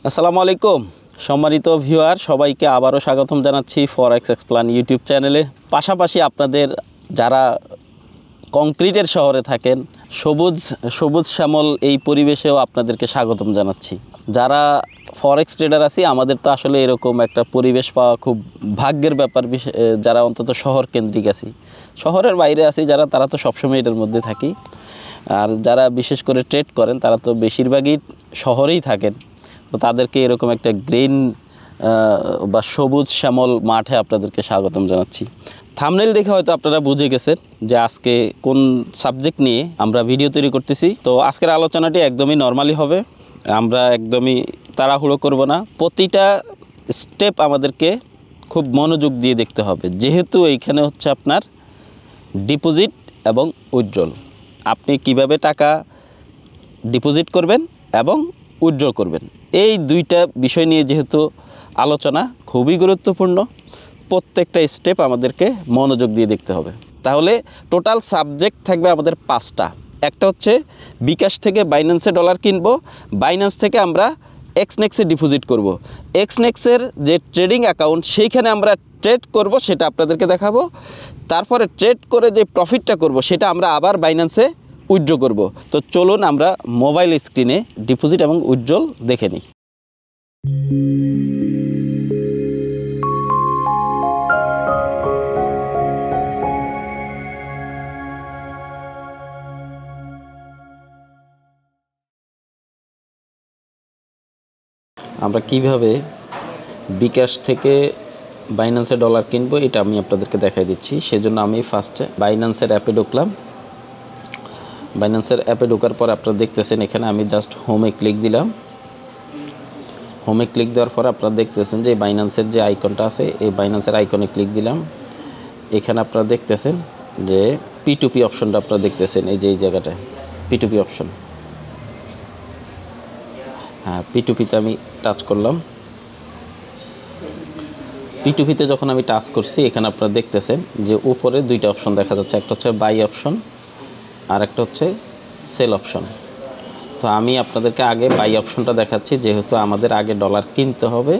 আসসালামু আলাইকুম সম্মানিত ভিউয়ার, সবাইকে আবারও স্বাগতম জানাচ্ছি ফরেক্স এক্সপ্লেন ইউটিউব চ্যানেলে। পাশাপাশি আপনাদের যারা কংক্রিটের শহরে থাকেন, সবুজ শ্যামল এই পরিবেশেও আপনাদেরকে স্বাগতম জানাচ্ছি। যারা ফরেক্স ট্রেডার আছি, আমাদের তো আসলে এরকম একটা পরিবেশ পাওয়া খুব ভাগ্যের ব্যাপার। যারা অন্তত শহর কেন্দ্রিক আছি, শহরের বাইরে আছি যারা, তারা তো সবসময় এটার মধ্যে থাকি। আর যারা বিশেষ করে ট্রেড করেন তারা তো বেশিরভাগই শহরেই থাকেন। তো তাদেরকে এরকম একটা গ্রিন বা সবুজ শ্যামল মাঠে আপনাদেরকে স্বাগতম জানাচ্ছি। থাম্বনেল দেখে হয়তো আপনারা বুঝে গেছেন যে আজকে কোন সাবজেক্ট নিয়ে আমরা ভিডিও তৈরি করতেছি। তো আজকের আলোচনাটি একদমই নরমালি হবে, আমরা একদমই তাড়াহুড়ো করব না। প্রতিটা স্টেপ আমাদেরকে খুব মনোযোগ দিয়ে দেখতে হবে, যেহেতু এইখানে হচ্ছে আপনার ডিপোজিট এবং উইথড্রল। আপনি কিভাবে টাকা ডিপোজিট করবেন এবং উইথড্র করবেন, এই দুইটা বিষয় নিয়ে যেহেতু আলোচনা খুবই গুরুত্বপূর্ণ, প্রত্যেকটা স্টেপ আমাদেরকে মনোযোগ দিয়ে দেখতে হবে। তাহলে টোটাল সাবজেক্ট থাকবে আমাদের 5টা। একটা হচ্ছে বিকাশ থেকে বাইন্যান্সে ডলার কিনবো, বাইন্যান্স থেকে আমরা এক্সনেক্সে ডিপোজিট করব। এক্সনেক্সের যে ট্রেডিং অ্যাকাউন্ট, সেইখানে আমরা ট্রেড করব, সেটা আপনাদেরকে দেখাবো। তারপরে ট্রেড করে যে প্রফিটটা করব, সেটা আমরা আবার বাইন্যান্সে উইথড্র করব। তো চলুন আমরা মোবাইল স্ক্রিনে ডিপোজিট এবং উইথড্রল দেখে নিই। আমরা কিভাবে বিকাশ থেকে বাইন্যান্সে ডলার কিনবো, এটা আমি আপনাদেরকে দেখাই দিচ্ছি। সেজন্য আমি ফার্স্টে বাইন্যান্সের অ্যাপে ঢুকলাম। বাইন্যান্সের অ্যাপে ঢোকার পর আপনারা দেখতেছেন এখানে আমি জাস্ট হোমে ক্লিক দিলাম। হোমে ক্লিক দেওয়ার পর আপনারা দেখতেছেন যে বাইন্যান্সের যে আইকনটা আছে, এই বাইন্যান্সের আইকনে ক্লিক দিলাম। এখানে আপনারা দেখতেছেন যে P2P অপশনটা আপনারা দেখতেছেন, এই যে এই জায়গাটায় P2P অপশন। হ্যাঁ, P2Pতে আমি টাচ করলাম। P2Pতে যখন আমি টাচ করছি, এখানে আপনারা দেখতেছেন যে উপরে দুইটা অপশন দেখা যাচ্ছে, একটা হচ্ছে বাই অপশন আর একটা হচ্ছে সেল অপশন। তো আমি আপনাদেরকে আগে বাই অপশনটা দেখাচ্ছি, যেহেতু আমাদের আগে ডলার কিনতে হবে।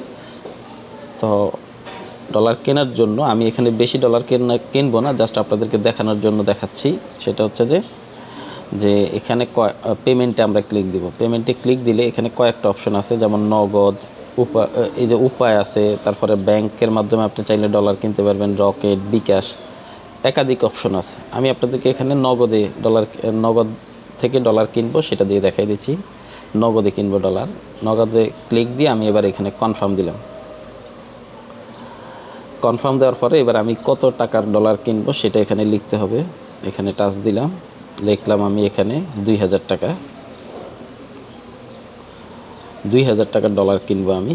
তো ডলার কেনার জন্য আমি এখানে বেশি ডলার কিনবো না, জাস্ট আপনাদেরকে দেখানোর জন্য দেখাচ্ছি। সেটা হচ্ছে যে এখানে পেমেন্টে আমরা ক্লিক দিব। পেমেন্টে ক্লিক দিলে এখানে কয়েকটা অপশন আছে, যেমন নগদ, এই যে উপায় আছে, তারপরে ব্যাংকের মাধ্যমে আপনি চাইলে ডলার কিনতে পারবেন, রকেট, বিকাশ, একাধিক অপশন আছে। আমি আপনাদেরকে এখানে নগদ থেকে ডলার কিনবো সেটা দিয়ে দেখাই দিচ্ছি। নগদে কিনবো ডলার, নগদে ক্লিক দিয়ে আমি এবার এখানে কনফার্ম দিলাম। কনফার্ম দেওয়ার পরে এবার আমি কত টাকার ডলার কিনবো সেটা এখানে লিখতে হবে। এখানে টাচ দিলাম, লিখলাম আমি এখানে 2000 টাকা। 2000 টাকার ডলার কিনবো আমি।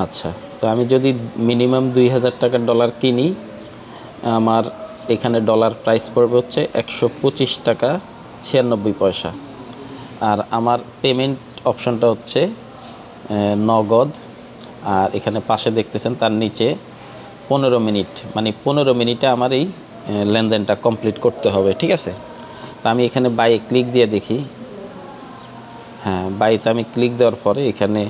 আচ্ছা, তো আমি যদি মিনিমাম 2000 টাকার ডলার কিনি, আমার এখানে ডলার প্রাইস পড়বে হচ্ছে 125 টাকা 96 পয়সা। আর আমার পেমেন্ট অপশানটা হচ্ছে নগদ। আর এখানে পাশে দেখতেছেন তার নিচে 15 মিনিট, মানে 15 মিনিটে আমার এই লেনদেনটা কমপ্লিট করতে হবে, ঠিক আছে। তা আমি এখানে বাইয়ে ক্লিক দিয়ে দেখি। হ্যাঁ, বাইতে আমি ক্লিক দেওয়ার পরে এখানে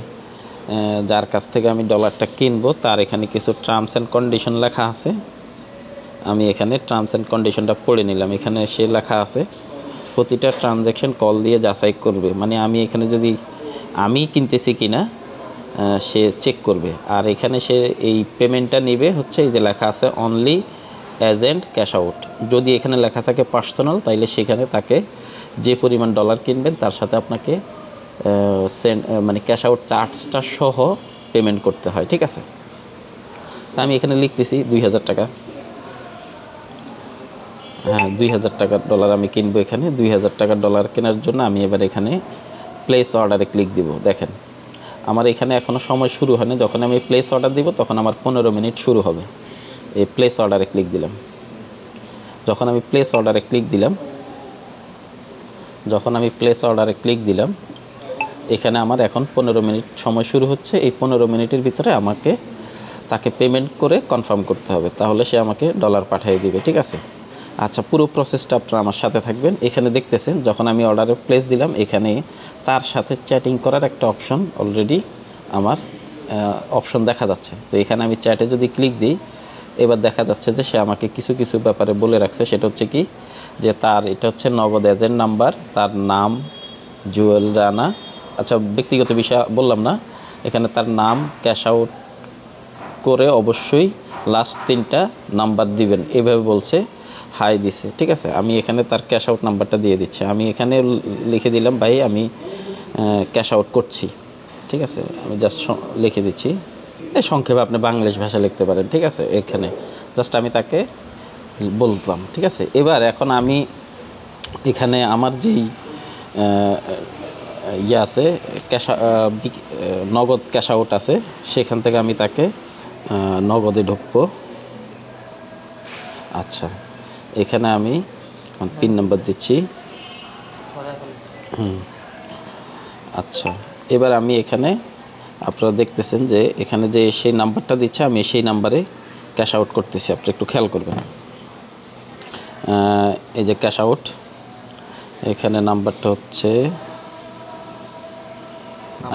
যার কাছ থেকে আমি ডলারটা কিনবো তার এখানে কিছু টার্মস অ্যান্ড কন্ডিশন লেখা আছে। আমি এখানে টার্মস অ্যান্ড কন্ডিশনটা পড়ে নিলাম। এখানে সে লেখা আছে প্রতিটা ট্রানজ্যাকশন কল দিয়ে যাচাই করবে, মানে আমি এখানে যদি আমি কিনতেছি কিনা সে চেক করবে। আর এখানে সে এই পেমেন্টটা নেবে হচ্ছে এই যে লেখা আছে অনলি এজেন্ট ক্যাশ আউট। যদি এখানে লেখা থাকে পার্সোনাল, তাইলে সেখানে তাকে যে পরিমাণ ডলার কিনবেন তার সাথে আপনাকে মানে ক্যাশ আউট চার্জটা সহ পেমেন্ট করতে হয়, ঠিক আছে। তা আমি এখানে লিখতেছি 2000 টাকা। হ্যাঁ, 2000 টাকার ডলার আমি কিনবো। এখানে 2000 টাকার ডলার কেনার জন্য আমি এবার এখানে প্লেস অর্ডারে ক্লিক দিব। দেখেন আমার এখানে এখনও সময় শুরু হয়নি। যখন আমি প্লেস অর্ডার দিব তখন আমার 15 মিনিট শুরু হবে। এই প্লেস অর্ডারে ক্লিক দিলাম। যখন আমি প্লেস অর্ডারে ক্লিক দিলাম এখানে আমার এখন 15 মিনিট সময় শুরু হচ্ছে। এই 15 মিনিটের ভিতরে আমাকে তাকে পেমেন্ট করে কনফার্ম করতে হবে, তাহলে সে আমাকে ডলার পাঠিয়ে দিবে, ঠিক আছে। আচ্ছা, পুরো প্রসেসটা আপনারা আমার সাথে থাকবেন। এখানে দেখতেছেন যখন আমি অর্ডারে প্লেস দিলাম, এখানে তার সাথে চ্যাটিং করার একটা অপশন অলরেডি আমার অপশন দেখা যাচ্ছে। তো এখানে আমি চ্যাটে যদি ক্লিক দিই, এবার দেখা যাচ্ছে যে সে আমাকে কিছু কিছু ব্যাপারে বলে রাখছে। সেটা হচ্ছে কি, যে তার এটা হচ্ছে নগদ এজেন্ট নাম্বার, তার নাম জুয়েল রানা। আচ্ছা, ব্যক্তিগত বিষয় বললাম না। এখানে তার নাম, ক্যাশ আউট করে অবশ্যই লাস্ট 3টা নাম্বার দিবেন, এভাবে বলছে, হাই দিছে। ঠিক আছে, আমি এখানে তার ক্যাশ আউট নাম্বারটা দিয়ে দিচ্ছি। আমি এখানে লিখে দিলাম, ভাই আমি ক্যাশ আউট করছি। ঠিক আছে, আমি জাস্ট লিখে দিচ্ছি। এই সংক্ষেপে আপনি বাংলিশ ভাষা লিখতে পারেন। ঠিক আছে, এখানে জাস্ট আমি তাকে বললাম। ঠিক আছে, এবার এখন আমি এখানে আমার যেই ইয়ে আছে, নগদ ক্যাশ আউট আছে, সেখান থেকে আমি তাকে নগদে ঢুকবো। আচ্ছা, এখানে আমি পিন নাম্বার দিচ্ছি। আচ্ছা, এবার আমি এখানে আপনারা দেখতেছেন যে এখানে যে সেই নাম্বারটা দিচ্ছে, আমি সেই নাম্বারে ক্যাশ আউট করতেছি। আপনি একটু খেয়াল করবেন, এই যে ক্যাশ আউট, এখানে নাম্বারটা হচ্ছে,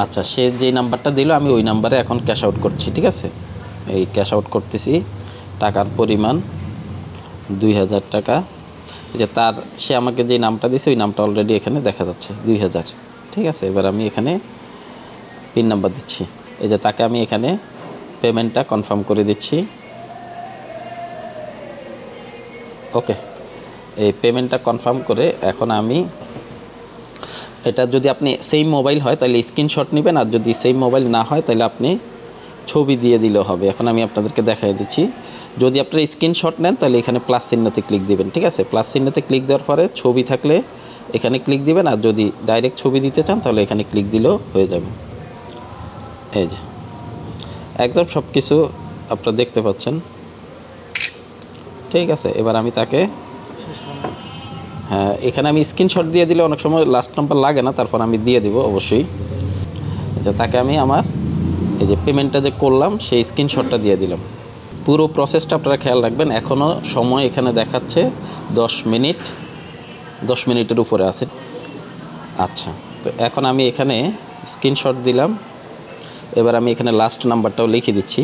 আচ্ছা, সে যেই নাম্বারটা দিল আমি ওই নাম্বারে এখন ক্যাশ আউট করছি। ঠিক আছে, এই ক্যাশ আউট করতেছি। টাকার পরিমাণ 2000 টাকা। এই যে তার, সে আমাকে যে নামটা দিয়েছে ওই নামটা অলরেডি এখানে দেখা যাচ্ছে 2000। ঠিক আছে, এবার আমি এখানে পিন নাম্বার দিচ্ছি। এই যে তাকে আমি এখানে পেমেন্টটা কনফার্ম করে দিচ্ছি। ওকে, এই পেমেন্টটা কনফার্ম করে এখন আমি এটা, যদি আপনি সেম মোবাইল হয় তাহলে স্ক্রিনশট নেবেন, আর যদি সেম মোবাইল না হয় তাহলে আপনি ছবি দিয়ে দিলেও হবে। এখন আমি আপনাদেরকে দেখাই দিচ্ছি। যদি আপনারা স্ক্রিনশট নেন তাহলে এখানে প্লাস চিহ্নতে ক্লিক দিবেন। ঠিক আছে, প্লাস চিহ্নতে ক্লিক দেওয়ার পরে ছবি থাকলে এখানে ক্লিক দিবেন, আর যদি ডাইরেক্ট ছবি দিতে চান তাহলে এখানে ক্লিক দিলেও হয়ে যাবে। এই যে একদম সব কিছু আপনারা দেখতে পাচ্ছেন। ঠিক আছে, এবার আমি তাকে, হ্যাঁ, এখানে আমি স্ক্রিনশট দিয়ে দিলে অনেক সময় লাস্ট নাম্বার লাগে না, তারপর আমি দিয়ে দিব অবশ্যই। আচ্ছা, তাকে আমি আমার এই যে পেমেন্টটা যে করলাম সেই স্ক্রিনশটটা দিয়ে দিলাম। পুরো প্রসেসটা আপনারা খেয়াল রাখবেন। এখনও সময় এখানে দেখাচ্ছে 10 মিনিট, 10 মিনিটের উপরে আছে। আচ্ছা, তো এখন আমি এখানে স্ক্রিনশট দিলাম। এবার আমি এখানে লাস্ট নাম্বারটাও লিখে দিচ্ছি।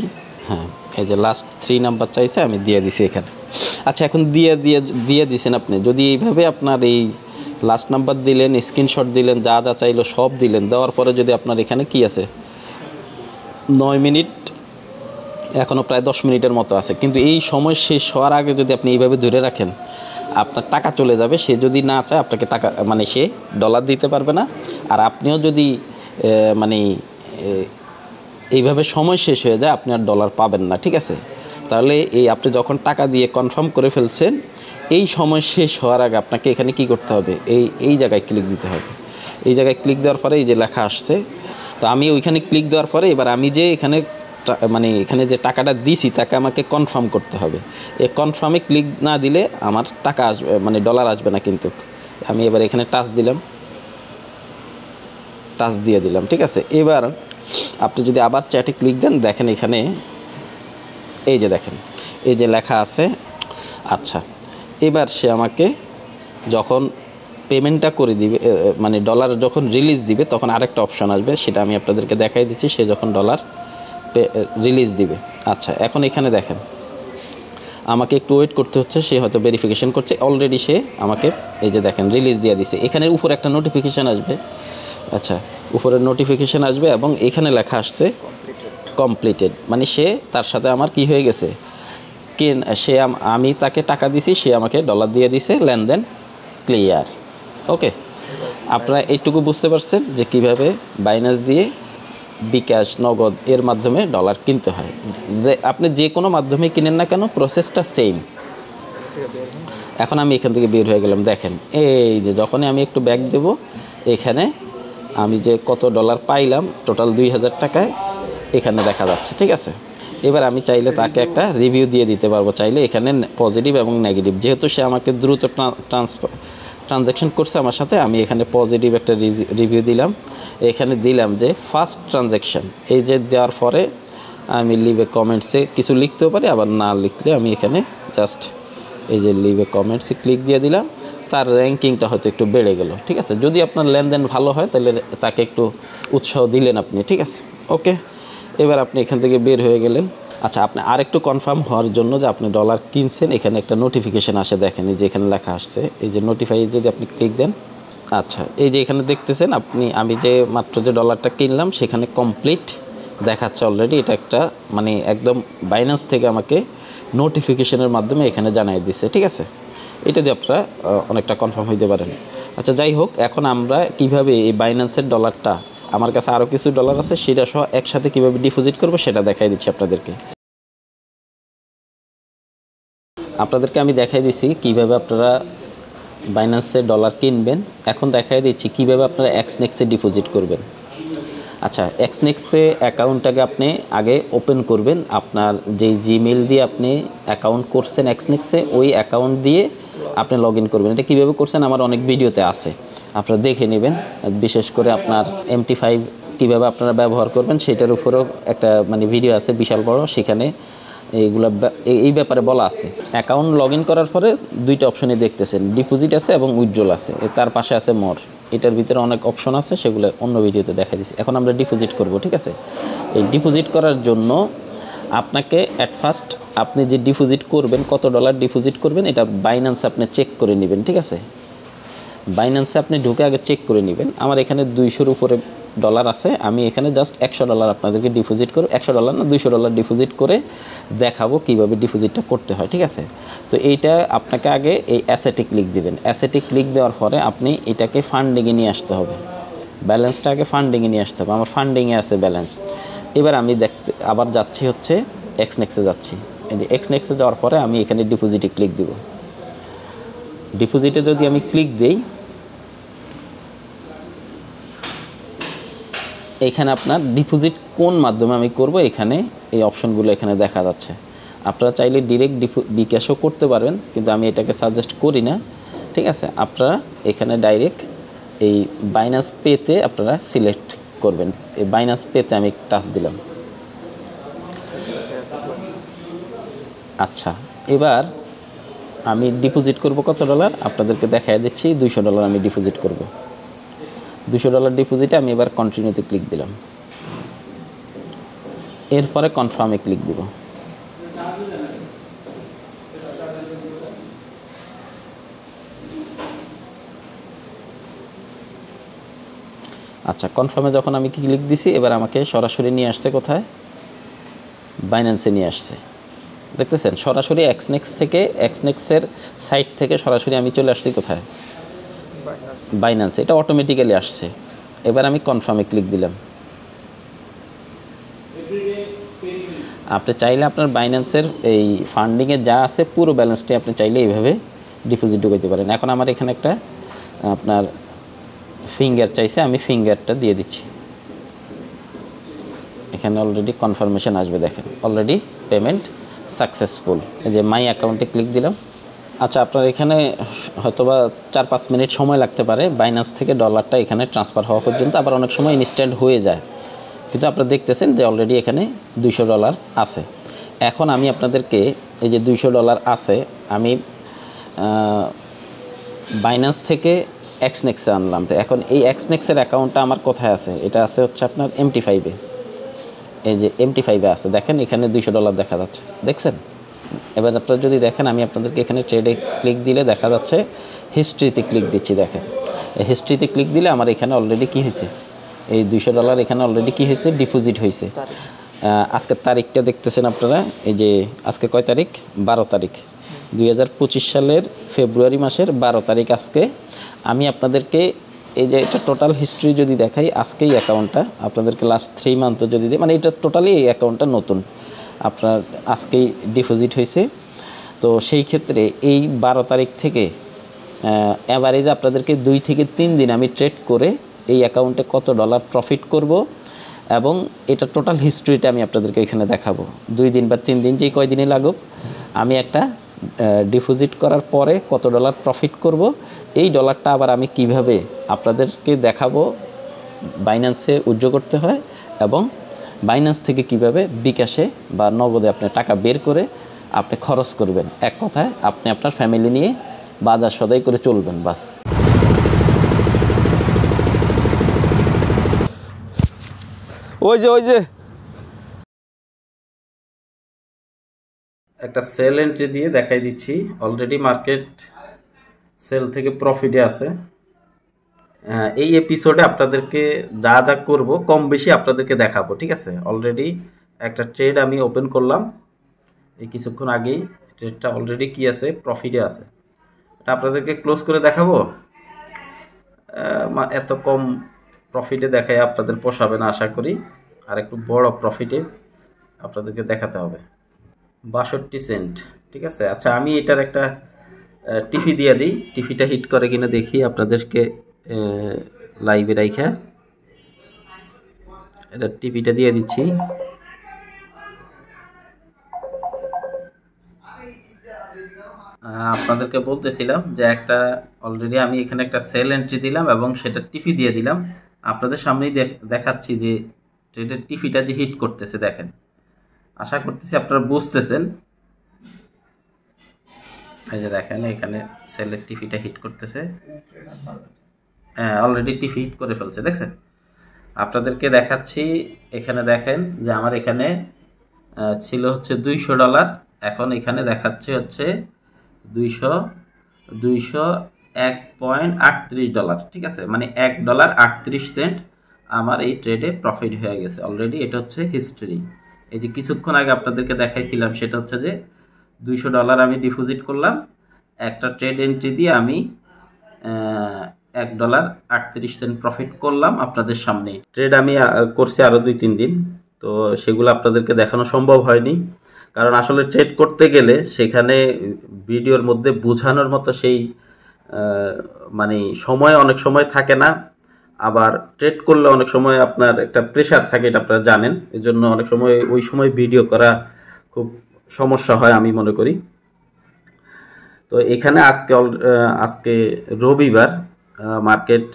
হ্যাঁ, এই যে লাস্ট 3 নাম্বার চাইছে, আমি দিয়ে দিছি এখানে। আচ্ছা, এখন দিয়ে দিয়েছেন আপনি। যদি এইভাবে আপনার এই লাস্ট নাম্বার দিলেন, স্ক্রিনশট দিলেন, যা যা চাইলো সব দিলেন, দেওয়ার পরে যদি আপনার এখানে কি আছে 9 মিনিট, এখনও প্রায় 10 মিনিটের মতো আছে, কিন্তু এই সময় শেষ হওয়ার আগে যদি আপনি এইভাবে ধরে রাখেন, আপনার টাকা চলে যাবে। সে যদি না চায় আপনাকে টাকা, মানে সে ডলার দিতে পারবে না। আর আপনিও যদি মানে এইভাবে সময় শেষ হয়ে যায়, আপনি আর ডলার পাবেন না। ঠিক আছে, তাহলে এই আপনি যখন টাকা দিয়ে কনফার্ম করে ফেলছেন, এই সময় শেষ হওয়ার আগে আপনাকে এখানে কি করতে হবে, এই জায়গায় ক্লিক দিতে হবে। এই জায়গায় ক্লিক দেওয়ার পরে এই যে লেখা আসছে, তো আমি ওইখানে ক্লিক দেওয়ার পরে এবার আমি যে এখানে মানে এখানে যে টাকাটা দিছি তাকে আমাকে কনফার্ম করতে হবে। এই কনফার্মে ক্লিক না দিলে আমার টাকা আসবে, মানে ডলার আসবে না। কিন্তু আমি এবার এখানে টাচ দিলাম, টাচ দিয়ে দিলাম। ঠিক আছে, এবার আপনি যদি আবার চ্যাটে ক্লিক দেন, দেখেন এখানে এই যে দেখেন এই যে লেখা আছে। আচ্ছা, এবার সে আমাকে যখন পেমেন্টটা করে দিবে, মানে ডলার যখন রিলিজ দিবে, তখন আরেকটা অপশন আসবে, সেটা আমি আপনাদেরকে দেখাই দিচ্ছি। সে যখন ডলার রিলিজ দিবে, আচ্ছা, এখন এখানে দেখেন আমাকে একটু ওয়েট করতে হচ্ছে। সে হয়তো ভেরিফিকেশন করছে। অলরেডি সে আমাকে এই যে দেখেন রিলিজ দিয়ে দিছে। এখানে উপরে একটা নোটিফিকেশান আসবে। আচ্ছা, উপরে নোটিফিকেশান আসবে এবং এখানে লেখা আসছে কমপ্লিটেড, মানে সে, তার সাথে আমার কি হয়ে গেছে, সে, আমি তাকে টাকা দিছি, সে আমাকে ডলার দিয়ে দিছে, লেনদেন ক্লিয়ার। ওকে, আপনারা এইটুকু বুঝতে পারছেন যে কিভাবে বাইন্যান্স দিয়ে বিকাশ, নগদ এর মাধ্যমে ডলার কিনতে হয়। যে আপনি যে কোনো মাধ্যমে কিনেন না কেন, প্রসেসটা সেম। এখন আমি এখান থেকে বের হয়ে গেলাম। দেখেন এই যে যখনই আমি একটু ব্যাক দেব, এখানে আমি যে কত ডলার পাইলাম টোটাল 2000 টাকায় এখানে দেখা যাচ্ছে। ঠিক আছে, এবার আমি চাইলে তাকে একটা রিভিউ দিয়ে দিতে পারবো। চাইলে এখানে পজিটিভ এবং নেগেটিভ, যেহেতু সে আমাকে দ্রুত ট্রানজ্যাকশন করছে আমার সাথে, আমি এখানে পজিটিভ একটা রিভিউ দিলাম। এখানে দিলাম যে ফার্স্ট ট্রানজ্যাকশন। এই যে দেওয়ার পরে আমি লিভে কমেন্টসে কিছু লিখতেও পারি, আবার না লিখলে আমি এখানে জাস্ট এই যে লিভে কমেন্টসে ক্লিক দিয়ে দিলাম, তার র্যাঙ্কিংটা হয়তো একটু বেড়ে গেল। ঠিক আছে, যদি আপনার লেনদেন ভালো হয় তাহলে তাকে একটু উৎসাহ দিলেন আপনি। ঠিক আছে, ওকে, এবার আপনি এখান থেকে বের হয়ে গেলেন। আচ্ছা, আপনি আরেকটু কনফার্ম হওয়ার জন্য যে আপনি ডলার কিনছেন, এখানে একটা নোটিফিকেশান আসে, দেখেন এই যে এখানে লেখা আসছে, এই যে নোটিফাই, যদি আপনি ক্লিক দেন, আচ্ছা এই যে এখানে দেখতেছেন আপনি, আমি যে মাত্র যে ডলারটা কিনলাম সেখানে কমপ্লিট দেখাচ্ছে অলরেডি। এটা একটা মানে একদম বাইন্যান্স থেকে আমাকে নোটিফিকেশনের মাধ্যমে এখানে জানিয়ে দিচ্ছে। ঠিক আছে, এটা দিয়ে আপনারা অনেকটা কনফার্ম হইতে পারেন। আচ্ছা, যাই হোক, এখন আমরা কিভাবে এই বাইন্যান্সের ডলারটা, আমার কাছে আরও কিছু ডলার আছে, সেটা সহ একসাথে কীভাবে ডিপোজিট করবো সেটা দেখাই দিচ্ছি আপনাদেরকে আমি দেখাই দিচ্ছি কীভাবে আপনারা বাইন্যান্সে ডলার কিনবেন। এখন দেখাই দিচ্ছি কীভাবে আপনারা এক্সনেক্সে ডিপোজিট করবেন। আচ্ছা, এক্সনেক্সে অ্যাকাউন্টটাকে আপনি আগে ওপেন করবেন। আপনার যেই জিমেল দিয়ে আপনি অ্যাকাউন্ট করছেন এক্সনেক্সে, ওই অ্যাকাউন্ট দিয়ে আপনি লগ ইন করবেন। এটা কীভাবে করছেন আমার অনেক ভিডিওতে আছে, আপনারা দেখে নেবেন। বিশেষ করে আপনার MT5 কীভাবে আপনারা ব্যবহার করবেন সেটার উপরেও একটা মানে ভিডিও আছে বিশাল বড়, সেখানে এইগুলো এই ব্যাপারে বলা আছে। অ্যাকাউন্ট লগ ইন করার পরে দুইটা অপশনে দেখতেছেন, ডিপোজিট আছে এবং উইথড্রল আছে, তার পাশে আছে মোর। এটার ভিতরে অনেক অপশন আছে, সেগুলো অন্য ভিডিওতে দেখা দিচ্ছি। এখন আমরা ডিপোজিট করব। ঠিক আছে, এই ডিপোজিট করার জন্য আপনাকে অ্যাট ফার্স্ট আপনি যে ডিপোজিট করবেন, কত ডলার ডিপোজিট করবেন, এটা বাইন্যান্সে আপনি চেক করে নেবেন। ঠিক আছে, বাইন্যান্সে আপনি ঢুকে আগে চেক করে নেবেন। আমার এখানে 200-র উপরে ডলার আছে, আমি এখানে জাস্ট $100 আপনাদেরকে ডিপোজিট করব। $100 না, $200 ডিপোজিট করে দেখাবো কিভাবে ডিপোজিটটা করতে হয়। ঠিক আছে, তো এইটা আপনাকে আগে এই অ্যাসেটে ক্লিক দিবেন। অ্যাসেটে ক্লিক দেওয়ার পরে আপনি এটাকে ফান্ডিংয়ে নিয়ে আসতে হবে, ব্যালেন্সটা আগে ফান্ডিংয়ে নিয়ে আসতে হবে। আমার ফান্ডিংয়ে আছে ব্যালেন্স। এবার আমি দেখতে আবার যাচ্ছি হচ্ছে এক্সনেক্সে যাচ্ছি। এই যে এক্সনেক্সে যাওয়ার পরে আমি এখানে ডিপোজিটে ক্লিক দিব। ডিপোজিটে যদি আমি ক্লিক দিই, এখানে আপনার ডিপোজিট কোন মাধ্যমে আমি করব, এখানে এই অপশনগুলো এখানে দেখা যাচ্ছে। আপনারা চাইলে ডিরেক্ট বিকাশও করতে পারবেন, কিন্তু আমি এটাকে সাজেস্ট করি না। ঠিক আছে, আপনারা এখানে ডাইরেক্ট এই বাইন্যান্স পেতে আপনারা সিলেক্ট করবেন। এই বাইন্যান্স পেতে আমি টাচ দিলাম। আচ্ছা, এবার আমি ডিপোজিট করব কত ডলার আপনাদেরকে দেখাই দিচ্ছি। $200 আমি ডিপোজিট করব। $200 ডিপোজিটে আমি এবার কন্টিনিউতে ক্লিক দিলাম, এরপরে কনফার্মে ক্লিক দিব। আচ্ছা, কনফার্মে যখন আমি ক্লিক দিছি, এবার আমাকে সরাসরি নিয়ে আসছে কোথায়, বাইন্যান্সে নিয়ে আসছে। দেখতেছেন সরাসরি এক্সনেক্স থেকে, এক্সনেক্সের সাইট থেকে সরাসরি আমি চলে আসছি কোথায়, বাইন্যান্সে। এটা অটোমেটিক্যালি আসছে। এবার আমি কনফার্মে ক্লিক দিলাম। আপনি চাইলে আপনার বাইন্যান্সের এই ফান্ডিংয়ে যা আছে পুরো ব্যালেন্সটি আপনি চাইলে এইভাবে ডিপোজিট ঢুকাইতে পারেন। এখন আমার এখানে একটা আপনার ফিঙ্গার চাইছে, আমি ফিঙ্গারটা দিয়ে দিচ্ছি। এখানে অলরেডি কনফার্মেশন আসবে, দেখেন অলরেডি পেমেন্ট সাকসেসফুল। এই যে মাই অ্যাকাউন্টে ক্লিক দিলাম। আচ্ছা, আপনার এখানে হয়তোবা 4-5 মিনিট সময় লাগতে পারে বাইন্যান্স থেকে ডলারটা এখানে ট্রান্সফার হওয়া পর্যন্ত, আবার অনেক সময় ইনস্ট্যান্ট হয়ে যায়। কিন্তু আপনারা দেখতেছেন যে অলরেডি এখানে $200 আছে। এখন আমি আপনাদেরকে এই যে $200 আছে, আমি বাইন্যান্স থেকে এক্সনেক্সে আনলাম। তো এখন এই এক্সনেক্সের অ্যাকাউন্টটা আমার কোথায় আছে, এটা আছে হচ্ছে আপনার MT5-এ। এই যে MT5-এ আছে, দেখেন এখানে $200 দেখা যাচ্ছে, দেখছেন। এবার আপনারা যদি দেখেন, আমি আপনাদেরকে এখানে ট্রেডে ক্লিক দিলে দেখা যাচ্ছে, হিস্ট্রিতে ক্লিক দিচ্ছি। দেখেন এই হিস্ট্রিতে ক্লিক দিলে আমার এখানে অলরেডি কী হয়েছে, এই $200 এখানে অলরেডি কী হয়েছে, ডিপোজিট হয়েছে। আজকের তারিখটা দেখতেছেন আপনারা, এই যে আজকে কয় তারিখ, 12 তারিখ 2025 সালের ফেব্রুয়ারি মাসের 12 তারিখ আজকে। আমি আপনাদেরকে এই যে এটা টোটাল হিস্ট্রি যদি দেখাই, আজকেই অ্যাকাউন্টটা আপনাদেরকে লাস্ট 3 মান্থ যদি দিই, মানে এটা টোটালি এই অ্যাকাউন্টটা নতুন, আপনার আজকেই ডিপোজিট হয়েছে। তো সেই ক্ষেত্রে এই 12 তারিখ থেকে অ্যাভারেজ আপনাদেরকে 2 থেকে 3 দিন আমি ট্রেড করে এই অ্যাকাউন্টে কত ডলার প্রফিট করব, এবং এটা টোটাল হিস্ট্রিটা আমি আপনাদেরকে এখানে দেখাবো। 2 দিন বা 3 দিন, যেই কয়দিনই লাগুক, আমি একটা ডিপোজিট করার পরে কত ডলার প্রফিট করব, এই ডলারটা আবার আমি কিভাবে আপনাদেরকে দেখাবো বাইন্যান্সে উইথড্র করতে হয়, এবং বাইন্যান্স থেকে কিভাবে বিকাশে বা নগদে আপনি টাকা বের করে আপনি খরচ করবেন। এক কথায় আপনি আপনার ফ্যামিলি নিয়ে বাজার সদাই করে চলবেন, বাস। ওই যে একটা সেল এন্ট্রি দিয়ে দেখাই দিচ্ছি। অলরেডি মার্কেট সেল থেকে প্রফিটে আছে। এই এপিসোডে আপনাদেরকে যা যা করব কম বেশি আপনাদেরকে দেখাবো, ঠিক আছে? অলরেডি একটা ট্রেড আমি ওপেন করলাম এই কিছুক্ষণ আগেই। ট্রেডটা অলরেডি কি আছে, প্রফিটে আছে। এটা আপনাদেরকে ক্লোজ করে দেখাবো। এত কম প্রফিটে দেখায় আপনাদের পোষাবে না আশা করি। আর একটু বড় প্রফিটে আপনাদেরকে দেখাতে হবে। ৬২ সেন্ট, ঠিক আছে। আচ্ছা, আমি এটার একটা টিফি দিয়ে দিই। টিফিটা হিট করে কিনা দেখি আপনাদেরকে লাইভে রাইখা। এটা টিভিটা দিয়ে দিচ্ছি। আপনাদেরকে বলতেছিলাম যে একটা অলরেডি আমি এখানে একটা সেল এন্ট্রি দিলাম এবং সেটা টিফি দিয়ে দিলাম। আপনাদের সামনেই দেখাচ্ছি যে ট্রেডের টিফিটা যে হিট করতেছে, দেখেন। আশা করতেছি আপনারা বুঝতেছেন। এই যে দেখেন, এখানে সেলের টিফিটা হিট করতেছে। হ্যাঁ, অলরেডি টিফি হিট করে ফেলছে, দেখছেন? আপনাদেরকে দেখাচ্ছি। এখানে দেখেন যে আমার এখানে ছিল হচ্ছে $200, এখন এখানে দেখাচ্ছে হচ্ছে 201.38, ঠিক আছে। মানে $1.38 আমার এই ট্রেডে প্রফিট হয়ে গেছে অলরেডি। এটা হচ্ছে হিস্ট্রি। এই যে কিছুক্ষণ আগে আপনাদেরকে দেখাইছিলাম, সেটা হচ্ছে যে $200 আমি ডিপোজিট করলাম, একটা ট্রেড এন্ট্রি দিয়ে আমি $1.38 প্রফিট করলাম আপনাদের সামনে। ট্রেড আমি করছি আরও 2-3 দিন, তো সেগুলো আপনাদেরকে দেখানো সম্ভব হয়নি। কারণ আসলে ট্রেড করতে গেলে সেখানে ভিডিওর মধ্যে বোঝানোর মতো সেই মানে সময় অনেক সময় থাকে না। আবার ট্রেড করলে অনেক সময় আপনার একটা প্রেশার থাকে, এটা আপনারা জানেন। এই জন্য অনেক সময় ওই সময় ভিডিও করা খুব সমস্যা হয় আমি মনে করি। তো এখানে আজকে রবিবার, মার্কেট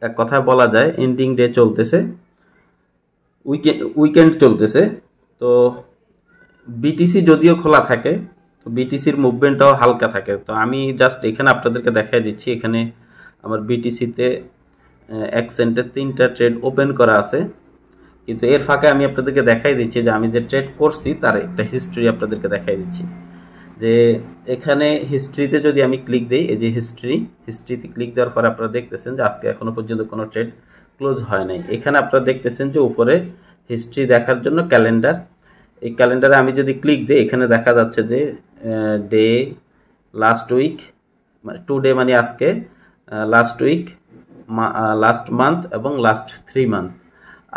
এক কথায় বলা যায় এন্ডিং ডে চলতেছে, উইকেন্ড চলতেছে। তো বিটিসি যদিও খোলা থাকে, তো বিটিসির মুভমেন্টটাও হালকা থাকে। তো আমি জাস্ট এখানে আপনাদেরকে দেখাই দিচ্ছি। এখানে আমার বিটিসিতে 1 সেন্টের 3টা ট্রেড ওপেন করা আছে, কিন্তু এর ফাঁকে আমি আপনাদেরকে দেখাই দিচ্ছি যে আমি যে ট্রেড করছি তার একটা হিস্ট্রি আপনাদেরকে দেখাই দিচ্ছি। যে এখানে হিস্ট্রিতে যদি আমি ক্লিক দিই, এই যে হিস্ট্রিতে ক্লিক দেওয়ার পরে আপনারা দেখতেছেন যে আজকে এখনো পর্যন্ত কোনো ট্রেড ক্লোজ হয় নাই। এখানে আপনারা দেখতেছেন যে উপরে হিস্ট্রি দেখার জন্য ক্যালেন্ডার, এই ক্যালেন্ডারে আমি যদি ক্লিক দিই, এখানে দেখা যাচ্ছে যে ডে, লাস্ট উইক, মানে 2 ডে মানে আজকে, লাস্ট উইক, লাস্ট মান্থ এবং লাস্ট 3 মান্থ।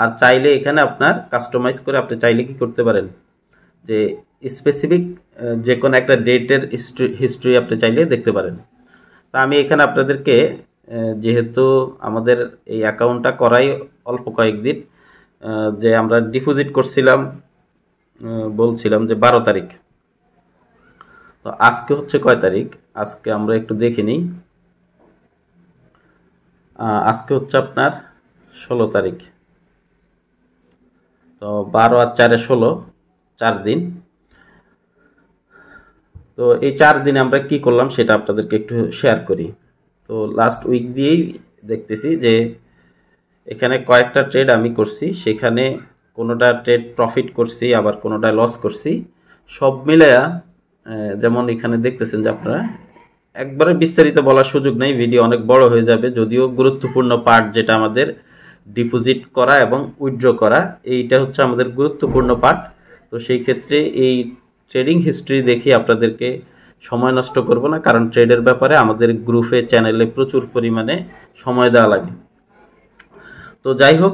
আর চাইলে এখানে আপনার কাস্টমাইজ করে আপনি চাইলে কি করতে পারেন, যে স্পেসিফিক যে কোনো একটা ডেটের হিস্ট্রি আপনি চাইলে দেখতে পারেন। তা আমি এখানে আপনাদেরকে যেহেতু আমাদের এই অ্যাকাউন্টটা করাই অল্প কয়েকদিন, যে আমরা ডিপোজিট করছিলাম বলছিলাম যে 12 তারিখ, তো আজকে হচ্ছে কয় তারিখ, আজকে আমরা একটু দেখে নিই। আজকে হচ্ছে আপনার 16 তারিখ। তো 12 আর 4 16, 4 দিন। তো এই 4 দিনে আমরা কি করলাম সেটা আপনাদেরকে একটু শেয়ার করি। তো লাস্ট উইক দিয়েই দেখতেছি যে এখানে কয়েকটা ট্রেড আমি করছি, সেখানে কোনোটা ট্রেড প্রফিট করছি, আবার কোনোটা লস করছি। সব মিলায়া যেমন এখানে দেখতেছেন যে আপনারা, একবারে বিস্তারিত বলার সুযোগ নেই, ভিডিও অনেক বড় হয়ে যাবে। যদিও গুরুত্বপূর্ণ পার্ট যেটা আমাদের ডিপোজিট করা এবং উইথড্র করা, এইটা হচ্ছে আমাদের গুরুত্বপূর্ণ পার্ট। তো সেই ক্ষেত্রে এই ট্রেডিং হিস্ট্রি দেখে আপনাদেরকে সময় নষ্ট করব না, কারণ ট্রেডের ব্যাপারে আমাদের গ্রুপে, চ্যানেলে প্রচুর পরিমাণে সময় দেওয়া লাগে। তো যাই হোক,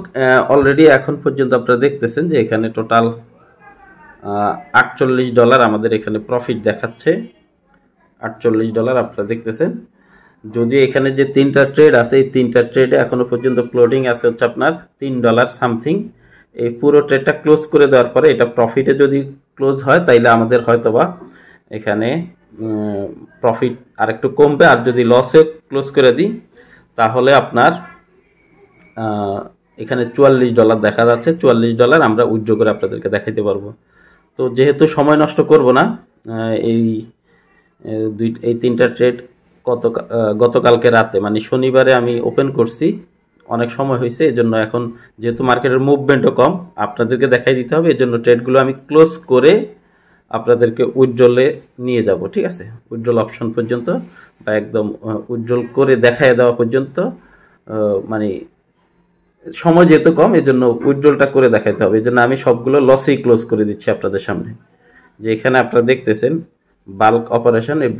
অলরেডি এখন পর্যন্ত আপনারা দেখতেছেন যে এখানে টোটাল $48 আমাদের এখানে প্রফিট দেখাচ্ছে। $48 আপনারা দেখতেছেন। যদিও এখানে যে 3টা ট্রেড আছে, এই 3টা ট্রেডে এখনো পর্যন্ত ক্লোজিং আছে হচ্ছে আপনার $3 সামথিং। এই পুরো ট্রেডটা ক্লোজ করে দেওয়ার পরে এটা প্রফিটে যদি ক্লোজ হয় তাইলে আমাদের হয়তোবা এখানে প্রফিট আর একটু কমবে। আর যদি লসে ক্লোজ করে দিই তাহলে আপনার এখানে $44 দেখা যাচ্ছে। $44 আমরা উইথড্র করে আপনাদেরকে দেখাইতে পারবো। তো যেহেতু সময় নষ্ট করব না, এই এই তিনটা ট্রেড গতকালকে রাতে মানে শনিবারে আমি ওপেন করছি, অনেক সময় হয়েছে, এই জন্য এখন যেহেতু মার্কেটের মুভমেন্টও কম আপনাদেরকে দেখাই দিতে হবে, এই জন্য ট্রেডগুলো আমি ক্লোজ করে আপনাদেরকে উইথড্রলে নিয়ে যাব। ঠিক আছে, উইথড্রল অপশন পর্যন্ত বা একদম উইথড্রল করে দেখায় দেওয়া পর্যন্ত, মানে সময় যেহেতু কম এই জন্য উইথড্রলটা করে দেখাইতে হবে, এই জন্য আমি সবগুলো লসেই ক্লোজ করে দিচ্ছি আপনাদের সামনে। যে এখানে আপনারা দেখতেছেন বাল্ক অপারেশন, এই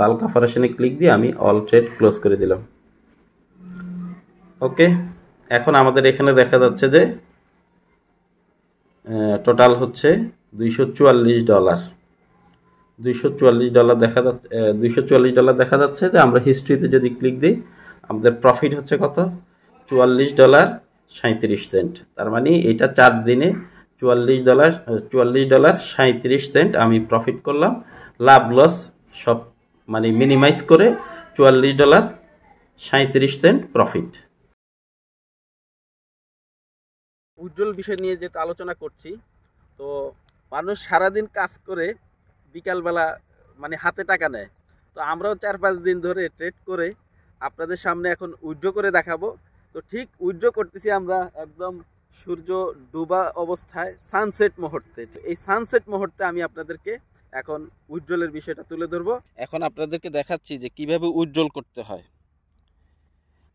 বাল্ক অপারেশনে ক্লিক দিয়ে আমি অল ট্রেড ক্লোজ করে দিলাম। ওকে, এখন আমাদের এখানে দেখা যাচ্ছে যে টোটাল হচ্ছে $244 $244 দেখা যাচ্ছে, $244 দেখা যাচ্ছে। যে আমরা হিস্ট্রিতে যদি ক্লিক দিই আমাদের প্রফিট হচ্ছে কত, $44.37। তার মানে এটা 4 দিনে $44.37 আমি প্রফিট করলাম। লাভ লস সব মানে মিনিমাইজ করে $44.37 প্রফিট। উজ্জ্বল বিষয় নিয়ে যেহেতু আলোচনা করছি, তো মানুষ সারাদিন কাজ করে বিকালবেলা মানে হাতে টাকা নেয়, তো আমরাও 4-5 দিন ধরে ট্রেড করে আপনাদের সামনে এখন উইথড্র করে দেখাবো। তো ঠিক উইথড্র করতেছি আমরা একদম সূর্য ডুবা অবস্থায় সানসেট মুহূর্তে। এই সানসেট মুহূর্তে আমি আপনাদেরকে এখন উইথড্রলের বিষয়টা তুলে ধরবো। এখন আপনাদেরকে দেখাচ্ছি যে কিভাবে উইথড্রল করতে হয়।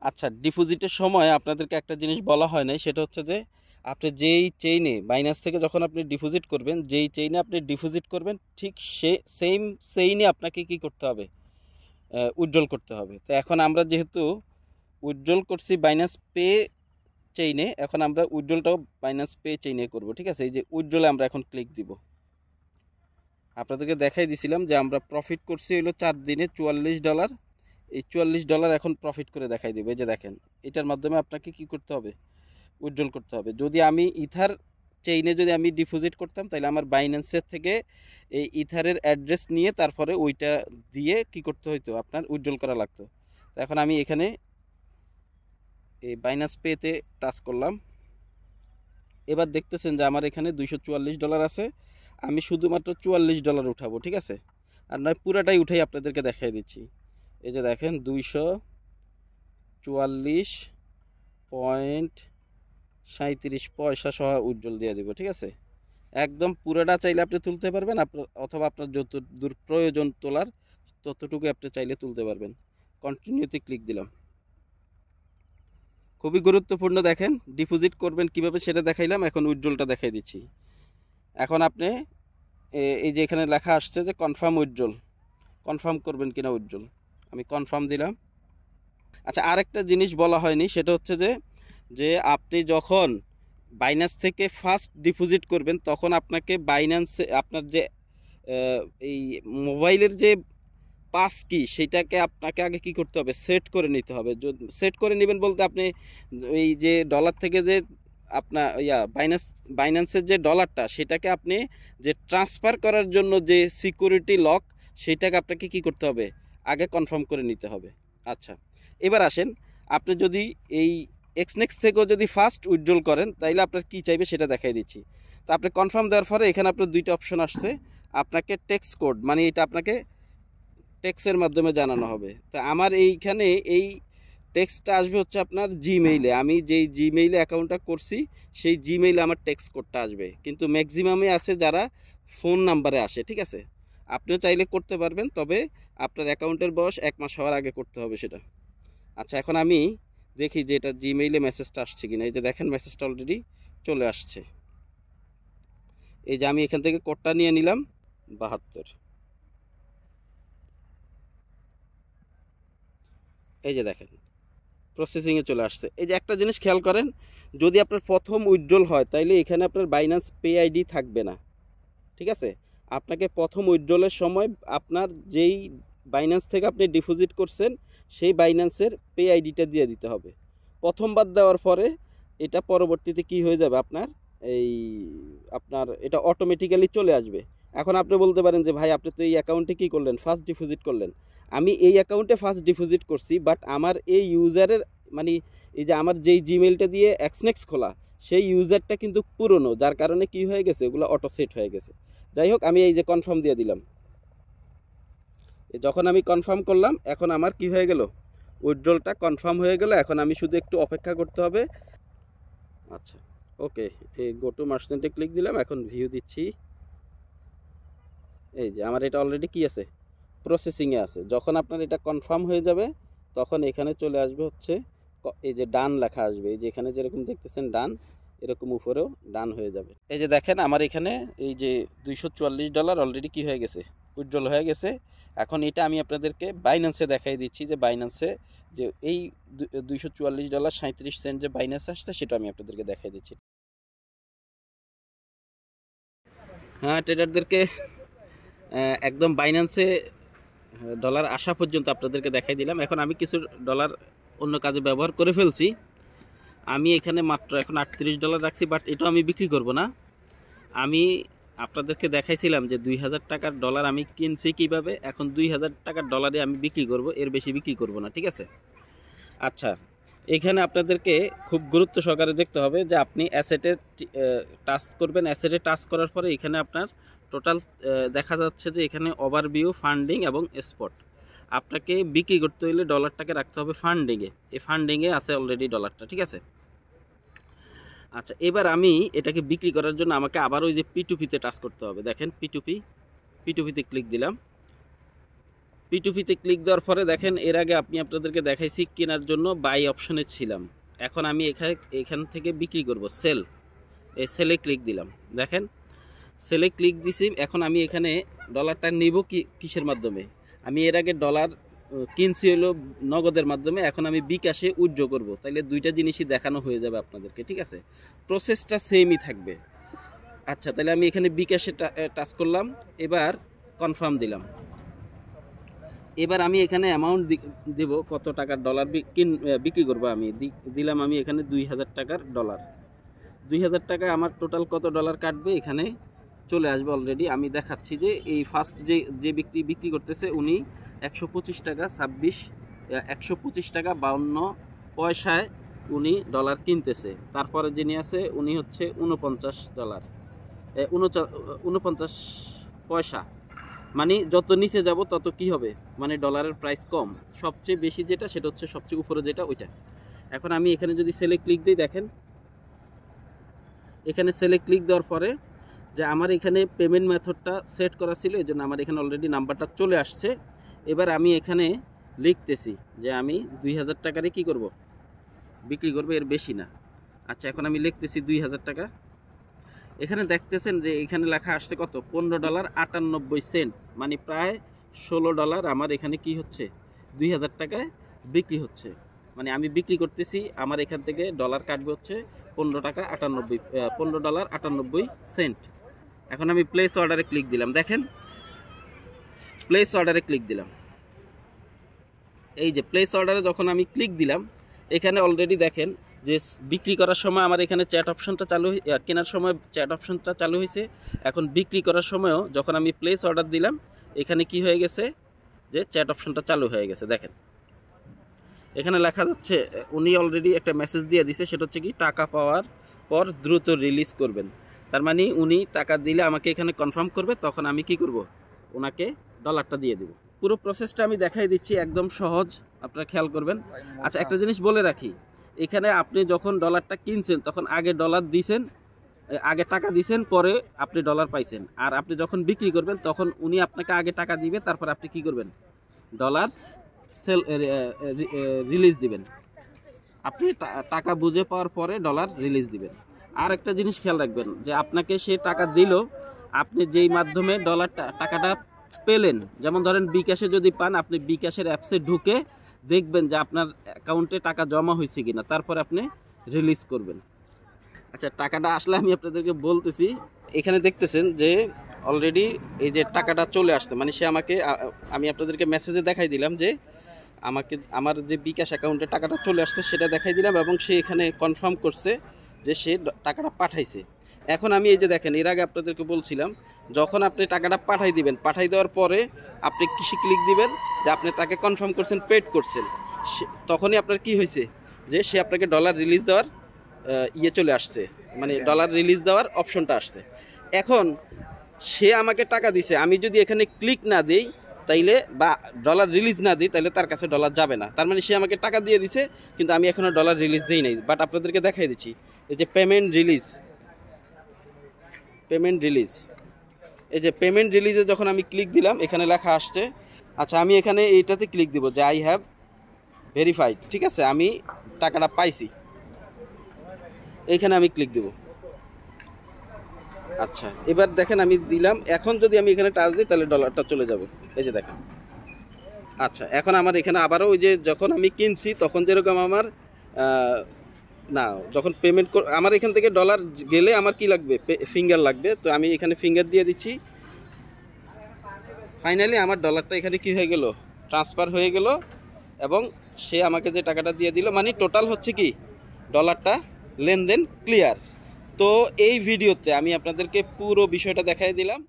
আচ্ছা, ডিপোজিটের সময় আপনাদেরকে একটা জিনিস বলা হয় নাই, সেটা হচ্ছে যে আপনি যেই চেইনে বাইন্যান্স থেকে যখন আপনি ডিপোজিট করবেন, যেই চেইনে আপনি ডিপোজিট করবেন ঠিক সেম চেইনে আপনাকে কি করতে হবে, উইথড্রল করতে হবে। তো এখন আমরা যেহেতু উইথড্রল করছি বাইন্যান্স পে চেইনে, এখন আমরা উইথড্রলটাও বাইন্যান্স পে চেইনে করব। ঠিক আছে, এই যে উইথড্রলে আমরা এখন ক্লিক দিব। আপনাদেরকে দেখাই দিছিলাম যে আমরা প্রফিট করছি হলো 4 দিনে $44। এই $44 এখন প্রফিট করে দেখাই দেবে। এই যে দেখেন, এটার মাধ্যমে আপনাকে কি করতে হবে, উইথড্রল করতে হবে। যদি আমি ইথার চেইনে যদি আমি ডিপোজিট করতাম তাহলে আমার বাইন্যান্সের থেকে এই ইথারের অ্যাড্রেস নিয়ে তারপরে ওইটা দিয়ে কি করতে হইতো, আপনার উইথড্রল করা লাগতো। তো এখন আমি এখানে এই বাইন্যান্স পেতে টাচ করলাম। এবার দেখতেছেন যে আমার এখানে $244 আছে। আমি শুধুমাত্র $44 উঠাবো। ঠিক আছে, আর নয় পুরাটাই উঠাই আপনাদেরকে দেখাই দিচ্ছি। এই যে দেখেন 244.37 সহ উইথড্রল দিয়ে দিব। ঠিক আছে, একদম পুরোটা চাইলে আপনি তুলতে পারবেন, অথবা আপনার যত দূর প্রয়োজন তোলার ততটুকু আপনি চাইলে তুলতে পারবেন। কন্টিনিউতে ক্লিক দিলাম। খুবই গুরুত্বপূর্ণ, দেখেন ডিপোজিট করবেন কিভাবে সেটা দেখাইলাম, এখন উইথড্রলটা দেখাই দিচ্ছি। এখন আপনি এই যে এখানে লেখা আসছে যে কনফার্ম উইথড্রল, কনফার্ম করবেন কিনা উইথড্রল, আমি কনফার্ম দিলাম। আচ্ছা, আরেকটা জিনিস বলা হয়নি, সেটা হচ্ছে যে আপনি যখন বাইন্যান্স থেকে ফার্স্ট ডিপোজিট করবেন তখন আপনাকে বাইন্যান্সে আপনার যে এই মোবাইলের যে পাস কি সেটাকে আপনাকে আগে কি করতে হবে, সেট করে নিতে হবে। সেট করে নেবেন বলতে আপনি এই যে ডলার থেকে যে আপনার বাইন্যান্সের যে ডলারটা সেটাকে আপনি যে ট্রান্সফার করার জন্য যে সিকিউরিটি লক সেটাকে আপনাকে কি করতে হবে, আগে কনফার্ম করে নিতে হবে। আচ্ছা, এবার আসেন, আপনি যদি এই এক্সনেক্স থেকেও যদি ফার্স্ট উইথড্রল করেন তাইলে আপনার কি চাইবে সেটা দেখাই দিচ্ছি। তো আপনি কনফার্ম দেওয়ার পরে এখানে আপনার দুইটা অপশন আসছে, আপনাকে টেক্সট কোড মানে এটা আপনাকে টেক্সের মাধ্যমে জানানো হবে। তো আমার এইখানে এই টেক্সটটা আসবে হচ্ছে আপনার জিমেইলে, আমি যেই জিমেইলে অ্যাকাউন্টটা করছি সেই জিমেইলে আমার টেক্সট কোডটা আসবে, কিন্তু ম্যাক্সিমামে আছে যারা ফোন নাম্বারে আসে। ঠিক আছে, আপনিও চাইলে করতে পারবেন, তবে আপনার অ্যাকাউন্টের বয়স 1 মাস হওয়ার আগে করতে হবে সেটা। আচ্ছা, এখন আমি দেখি যে এটা জিমেইলে মেসেজটা আসছে কিনা। এই যে দেখেন মেসেজটা অলরেডি চলে আসছে। এই যে আমি এখান থেকে কোডটা নিয়ে নিলাম 72। এই যে দেখেন প্রসেসিংয়ে চলে আসছে। এই যে একটা জিনিস খেয়াল করেন, যদি আপনার প্রথম উইথড্রল হয় তাইলে এখানে আপনার বাইন্যান্স পে আইডি থাকবে না। ঠিক আছে, আপনাকে প্রথম উইথড্রলের সময় আপনার যেই বাইন্যান্স থেকে আপনি ডিপোজিট করছেন সেই বাইন্যান্সের পে আইডিটা দিয়ে দিতে হবে। প্রথমবার দেওয়ার পরে এটা পরবর্তীতে কি হয়ে যাবে, আপনার এটা অটোমেটিক্যালি চলে আসবে। এখন আপনি বলতে পারেন যে ভাই আপনি তো এই অ্যাকাউন্টে কী করলেন, ফার্স্ট ডিপোজিট করলেন। আমি এই অ্যাকাউন্টে ফার্স্ট ডিপোজিট করছি, বাট আমার এই ইউজারের মানে এই যে আমার যেই জিমেলটা দিয়ে এক্সনেক্স খোলা সেই ইউজারটা কিন্তু পুরনো, যার কারণে কি হয়ে গেছে, ওগুলো অটো সেট হয়ে গেছে। যাই হোক, আমি এই যে কনফার্ম দিয়ে দিলাম। যখন আমি কনফার্ম করলাম, এখন আমার কি হয়ে গেল, উইথড্রলটা কনফার্ম হয়ে গেল। এখন আমি শুধু একটু অপেক্ষা করতে হবে। আচ্ছা, ওকে, এই গো টু মার্চেন্টে ক্লিক দিলাম, এখন ভিউ দিচ্ছি। এই যে আমার এটা অলরেডি কি আছে, প্রসেসিংয়ে আছে। যখন আপনার এটা কনফার্ম হয়ে যাবে, তখন এখানে চলে আসবে হচ্ছে এই যে ডান লেখা আসবে। এই যে এখানে যেরকম দেখতেছেন ডান, এরকম উপরেও ডান হয়ে যাবে। এই যে দেখেন আমার এখানে এই যে $244 অলরেডি কি হয়ে গেছে, উইথড্রল হয়ে গেছে। এখন এটা আমি আপনাদেরকে বাইন্যান্সে দেখাই দিচ্ছি, যে বাইন্যান্সে যে এই $244.37 যে বাইন্যান্স আসছে, সেটা আমি আপনাদেরকে দেখাই দিচ্ছি। হ্যাঁ, ট্রেডারদেরকে একদম বাইন্যান্সে ডলার আসা পর্যন্ত আপনাদেরকে দেখাই দিলাম। এখন আমি কিছু ডলার অন্য কাজে ব্যবহার করে ফেলছি। আমি এখানে মাত্র এখন $38 রাখছি, বাট এটা আমি বিক্রি করব না। আমি আপনাদেরকে দেখাইছিলাম যে 2000 টাকার ডলার আমি কিনছি কিভাবে, এখন 2000 টাকার ডলারে আমি বিক্রি করব, এর বেশি বিক্রি করব না, ঠিক আছে? আচ্ছা, এখানে আপনাদেরকে খুব গুরুত্ব সহকারে দেখতে হবে যে আপনি অ্যাসেটে টাচ করবেন। অ্যাসেটে টাচ করার পরে এখানে আপনার টোটাল দেখা যাচ্ছে যে এখানে ওভারভিউ, ফান্ডিং এবং স্পট। আপনাকে বিক্রি করতে হলে ডলারটাকে রাখতে হবে ফান্ডিংয়ে। এই ফান্ডিংয়ে আছে অলরেডি ডলারটা, ঠিক আছে? আচ্ছা, এবার আমি এটাকে বিক্রি করার জন্য আমাকে আবার ওই যে P2P-তে টাচ করতে হবে। দেখেন P2P-তে ক্লিক দিলাম। P2P-তে ক্লিক দেওয়ার পরে দেখেন, এর আগে আপনাদেরকে দেখাইছি কেনার জন্য বাই অপশনে ছিলাম। এখন আমি এখান থেকে বিক্রি করব, সেল। এই সেলে ক্লিক দিলাম। দেখেন সেলে ক্লিক দিছি। এখন আমি এখানে ডলারটা নিব কিসের মাধ্যমে? আমি এর আগে ডলার কিনছি হলো নগদের মাধ্যমে, এখন আমি বিকাশে উইথড্র করব। তাইলে দুইটা জিনিসই দেখানো হয়ে যাবে আপনাদেরকে, ঠিক আছে? প্রসেসটা সেমই থাকবে। আচ্ছা, তাহলে আমি এখানে বিকাশে টাচ করলাম, এবার কনফার্ম দিলাম। এবার আমি এখানে অ্যামাউন্ট দেব, কত টাকার ডলার বিক্রি করবো আমি দিলাম। আমি এখানে 2000 টাকার ডলার, 2000 টাকা আমার টোটাল কত ডলার কাটবে এখানে চলে আসবে অলরেডি। আমি দেখাচ্ছি যে এই ফার্স্ট যে বিক্রি করতেছে উনি 125 টাকা 52 পয়সায় উনি ডলার কিনতেছে। তারপরে যিনি আছে উনি হচ্ছে $49, 49 পয়সা। মানে যত নিচে যাব তত কি হবে, মানে ডলারের প্রাইস কম। সবচেয়ে বেশি যেটা, সেটা হচ্ছে সবচেয়ে উপরে যেটা, ওইটা। এখন আমি এখানে যদি সেলে ক্লিক দিই, দেখেন এখানে সেলে ক্লিক দেওয়ার পরে যে আমার এখানে পেমেন্ট মেথডটা সেট করা ছিল, এই জন্য আমার এখানে অলরেডি নাম্বারটা চলে আসছে। এবার আমি এখানে লিখতেছি যে আমি 2000 টাকারে কি করব, বিক্রি করব, এর বেশি না। আচ্ছা, এখন আমি লিখতেছি 2000 টাকা। এখানে দেখতেছেন যে এখানে লেখা আসছে কত, $15.98, মানে প্রায় $16 আমার এখানে কি হচ্ছে, 2000 টাকায় বিক্রি হচ্ছে। মানে আমি বিক্রি করতেছি, আমার এখান থেকে ডলার কাটবে হচ্ছে $15.98। এখন আমি প্লেস অর্ডারে ক্লিক দিলাম। দেখেন প্লেস অর্ডারে ক্লিক দিলাম। এই যে প্লেস অর্ডারে যখন আমি ক্লিক দিলাম, এখানে অলরেডি দেখেন যে বিক্রি করার সময় আমার এখানে চ্যাট অপশনটা চালু, কেনার সময় চ্যাট অপশনটা চালু হয়েছে। এখন বিক্রি করার সময়ও যখন আমি প্লেস অর্ডার দিলাম, এখানে কি হয়ে গেছে, যে চ্যাট অপশনটা চালু হয়ে গেছে। দেখেন এখানে লেখা যাচ্ছে, উনি অলরেডি একটা মেসেজ দিয়ে দিছে, সেটা হচ্ছে কি, টাকা পাওয়ার পর দ্রুত রিলিজ করবেন। তার মানে উনি টাকা দিলে আমাকে এখানে কনফার্ম করবে, তখন আমি কি করব, ওনাকে ডলারটা দিয়ে দেব। পুরো প্রসেসটা আমি দেখাই দিচ্ছি, একদম সহজ, আপনারা খেয়াল করবেন। আচ্ছা, একটা জিনিস বলে রাখি, এখানে আপনি যখন ডলারটা কিনছেন তখন আগে ডলার দিয়েছেন, আগে টাকা দিয়েছেন, পরে আপনি ডলার পাইছেন। আর আপনি যখন বিক্রি করবেন তখন উনি আপনাকে আগে টাকা দিবে, তারপর আপনি কি করবেন, ডলার রিলিজ দিবেন। আপনি টাকা বুঝে পাওয়ার পরে ডলার রিলিজ দিবেন। আর একটা জিনিস খেয়াল রাখবেন, যে আপনাকে সে টাকা দিল, আপনি যেই মাধ্যমে টাকাটা পেলেন, যেমন ধরেন বিকাশে যদি পান, আপনি বিকাশের অ্যাপসে ঢুকে দেখবেন যে আপনার অ্যাকাউন্টে টাকা জমা হয়েছে কিনা, তারপরে আপনি রিলিজ করবেন। আচ্ছা, টাকাটা আসলে আমি আপনাদেরকে বলতেছি। এখানে দেখতেছেন যে অলরেডি এই যে টাকাটা চলে আসছে, মানে সে আমাকে, আমি আপনাদেরকে মেসেজে দেখাই দিলাম যে আমাকে আমার যে বিকাশ অ্যাকাউন্টে টাকাটা চলে আসছে সেটা দেখাই দিলাম, এবং সে এখানে কনফার্ম করছে যে সে টাকাটা পাঠাইছে। এখন আমি এই যে দেখেন, এর আগে আপনাদেরকে বলছিলাম, যখন আপনি টাকাটা পাঠাই দিবেন, পাঠাই দেওয়ার পরে আপনি কিসে ক্লিক দিবেন, যে আপনি তাকে কনফার্ম করছেন, পেড করছেন, তখনই আপনার কি হয়েছে, যে সে আপনাকে ডলার রিলিজ দেওয়ার চলে আসছে, মানে ডলার রিলিজ দেওয়ার অপশনটা আসছে। এখন সে আমাকে টাকা দিছে, আমি যদি এখানে ক্লিক না দিই তাইলে বা ডলার রিলিজ না দিই তাইলে তার কাছে ডলার যাবে না। তার মানে সে আমাকে টাকা দিয়ে দিছে কিন্তু আমি এখনও ডলার রিলিজ দিই নাই। বাট আপনাদেরকে দেখাই দিচ্ছি, এই যে পেমেন্ট রিলিজ, এই যে পেমেন্ট রিলিজে যখন আমি ক্লিক দিলাম এখানে লেখা আসছে। আচ্ছা, আমি এখানে এইটাতে ক্লিক দিব যে আই হ্যাভ ভেরিফাইড, ঠিক আছে, আমি টাকাটা পাইছি, এইখানে আমি ক্লিক দেব। আচ্ছা, এবার দেখেন আমি দিলাম, এখন যদি আমি এখানে টাচ দিই তাহলে ডলারটা চলে যাবে, এই যে দেখেন। আচ্ছা, এখন আমার এখানে আবারও ওই যে যখন আমি কিনছি তখন যেরকম আমার না, যখন পেমেন্ট আমার এখান থেকে ডলার গেলে আমার কি লাগবে, ফিঙ্গার লাগবে। তো আমি এখানে ফিঙ্গার দিয়ে দিচ্ছি। ফাইনালি আমার ডলারটা এখানে কি হয়ে গেল, ট্রান্সফার হয়ে গেল এবং সে আমাকে যে টাকাটা দিয়ে দিল, মানে টোটাল হচ্ছে কি ডলারটা লেনদেন ক্লিয়ার। তো এই ভিডিওতে আমি আপনাদেরকে পুরো বিষয়টা দেখাই দিলাম।